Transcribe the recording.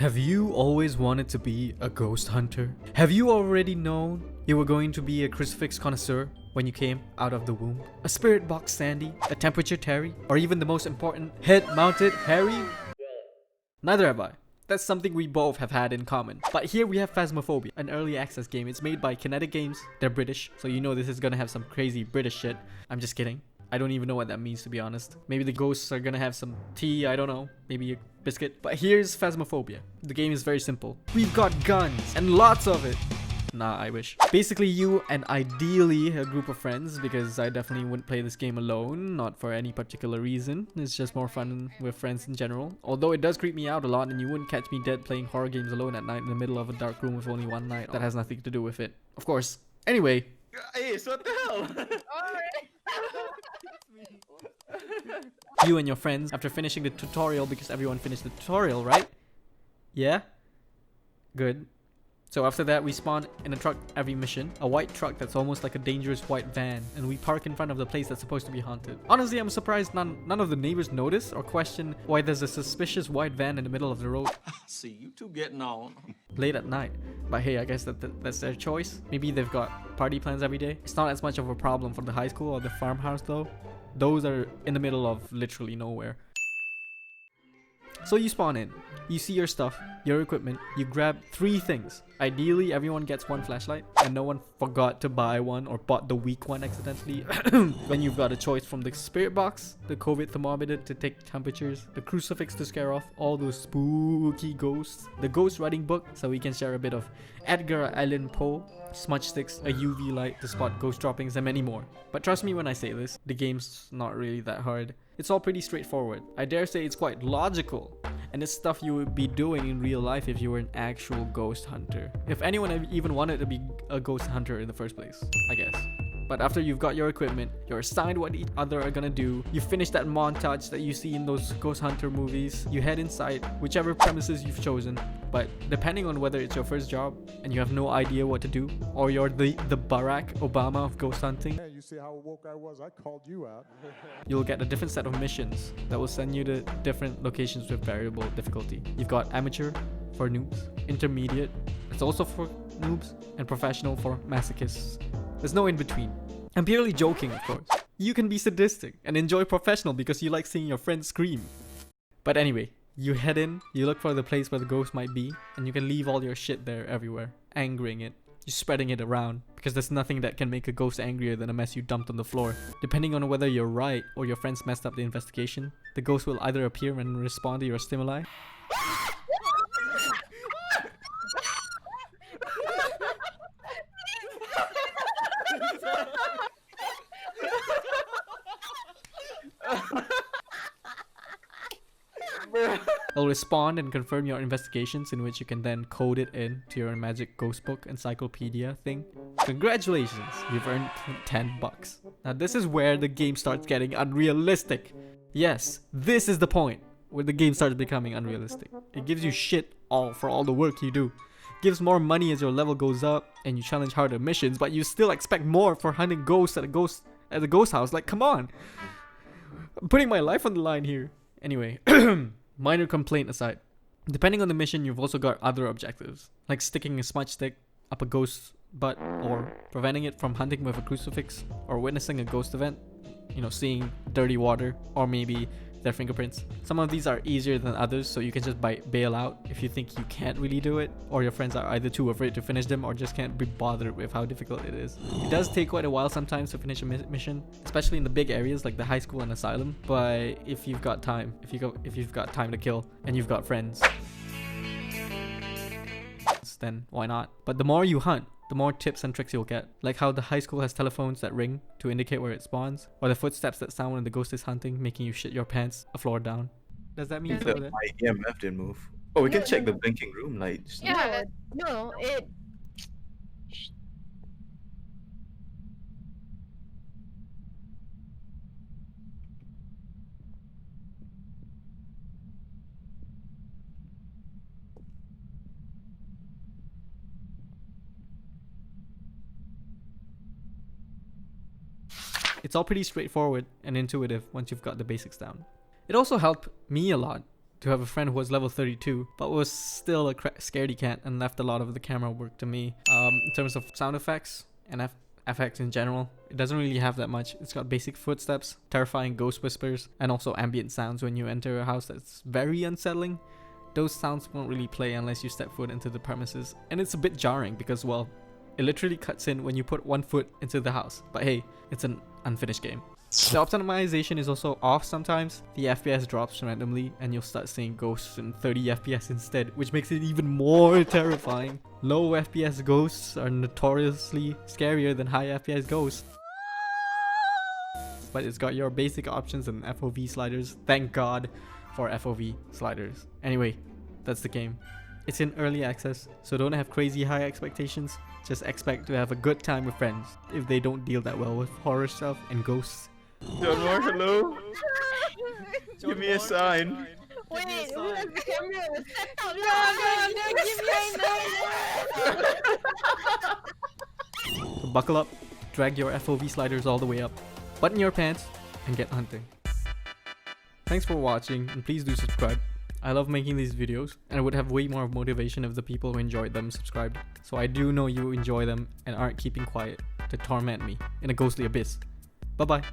Have you always wanted to be a ghost hunter? Have you already known you were going to be a crucifix connoisseur when you came out of the womb? A spirit box Sandy? A temperature Terry? Or even the most important, head-mounted Harry? Neither have I. That's something we both have had in common. But here we have Phasmophobia, an early access game. It's made by Kinetic Games. They're British, so you know this is gonna have some crazy British shit. I'm just kidding. I don't even know what that means, to be honest. Maybe the ghosts are gonna have some tea, I don't know. Maybe a biscuit. But here's Phasmophobia. The game is very simple. We've got guns, and lots of it. Nah, I wish. Basically, you and ideally a group of friends, because I definitely wouldn't play this game alone, not for any particular reason. It's just more fun with friends in general. Although it does creep me out a lot, and you wouldn't catch me dead playing horror games alone at night in the middle of a dark room with only one light. That has nothing to do with it, of course. Anyway. Hey, so what the hell? You and your friends, after finishing the tutorial, because everyone finished the tutorial, right? Yeah? Good. So after that, we spawn in a truck every mission. A white truck that's almost like a dangerous white van. And we park in front of the place that's supposed to be haunted. Honestly, I'm surprised none of the neighbors notice or question why there's a suspicious white van in the middle of the road. See, you two getting on. Late at night. But hey, I guess that's their choice. Maybe they've got party plans every day. It's not as much of a problem for the high school or the farmhouse though. Those are in the middle of literally nowhere. So you spawn in, you see your stuff, your equipment, you grab 3 things. Ideally, everyone gets 1 flashlight, and no one forgot to buy one or bought the weak one accidentally. Then you've got a choice from the spirit box, the COVID thermometer to take temperatures, the crucifix to scare off all those spooky ghosts, the ghost writing book so we can share a bit of Edgar Allan Poe, smudge sticks, a UV light to spot ghost droppings, and many more. But trust me when I say this, the game's not really that hard. It's all pretty straightforward. I dare say it's quite logical. And it's stuff you would be doing in real life if you were an actual ghost hunter. If anyone even wanted to be a ghost hunter in the first place, I guess. But after you've got your equipment, you're assigned what each other are gonna do, you finish that montage that you see in those ghost hunter movies, you head inside, whichever premises you've chosen. But depending on whether it's your first job and you have no idea what to do, or you're the Barack Obama of ghost hunting, Hey, you see how woke I was? I called you out. you'll get a different set of missions that will send you to different locations with variable difficulty. You've got amateur for noobs, intermediate, it's also for noobs, and professional for masochists. There's no in between. I'm purely joking, of course. You can be sadistic and enjoy professional because you like seeing your friends scream. But anyway, you head in, you look for the place where the ghost might be, and you can leave all your shit there everywhere, angering it. You're spreading it around, because there's nothing that can make a ghost angrier than a mess you dumped on the floor. Depending on whether you're right or your friends messed up the investigation, the ghost will either appear and respond to your stimuli, it'll respond and confirm your investigations, in which you can then code it in to your magic ghost book encyclopedia thing. Congratulations, you've earned 10 bucks. Now this is where the game starts getting unrealistic. Yes, this is the point where the game starts becoming unrealistic. It gives you shit for all the work you do. Gives more money as your level goes up and you challenge harder missions, but you still expect more for hunting ghosts at a ghost house. Like, come on. I'm putting my life on the line here. Anyway, minor complaint aside, depending on the mission, you've also got other objectives, like sticking a smudge stick up a ghost's butt, or preventing it from hunting with a crucifix, or witnessing a ghost event, you know, seeing dirty water, or maybe their fingerprints. Some of these are easier than others, so you can just bail out if you think you can't really do it, or your friends are either too afraid to finish them or just can't be bothered with how difficult it is. It does take quite a while sometimes to finish a mission, especially in the big areas like the high school and asylum, but if you've got time, if you've got time to kill and you've got friends, then why not? But the more you hunt, the more tips and tricks you'll get, like how the high school has telephones that ring to indicate where it spawns, or the footsteps that sound when the ghost is hunting, making you shit your pants a floor down. Does that mean My EMF didn't move. Oh, we can check the blinking room lights. Yeah, no, it. It's all pretty straightforward and intuitive once you've got the basics down. It also helped me a lot to have a friend who was level 32, but was still a scaredy cat and left a lot of the camera work to me. In terms of sound effects and effects in general, it doesn't really have that much. It's got basic footsteps, terrifying ghost whispers, and also ambient sounds when you enter a house that's very unsettling. Those sounds won't really play unless you step foot into the premises, and it's a bit jarring because, well, it literally cuts in when you put one foot into the house. But hey, it's an unfinished game. The optimization is also off sometimes. The FPS drops randomly and you'll start seeing ghosts in 30 FPS instead, which makes it even more terrifying. Low FPS ghosts are notoriously scarier than high FPS ghosts. But it's got your basic options and FOV sliders. Thank God for FOV sliders. Anyway, that's the game. It's in early access, so don't have crazy high expectations. Just expect to have a good time with friends if they don't deal that well with horror stuff and ghosts. John Moore, hello? Give me a sign. Wait, who has the camera set up? No, give me So buckle up, drag your FOV sliders all the way up, button your pants, and get hunting. Thanks for watching, and please do subscribe. I love making these videos, and I would have way more motivation if the people who enjoyed them subscribed. So I do know you enjoy them and aren't keeping quiet to torment me in a ghostly abyss. Bye bye.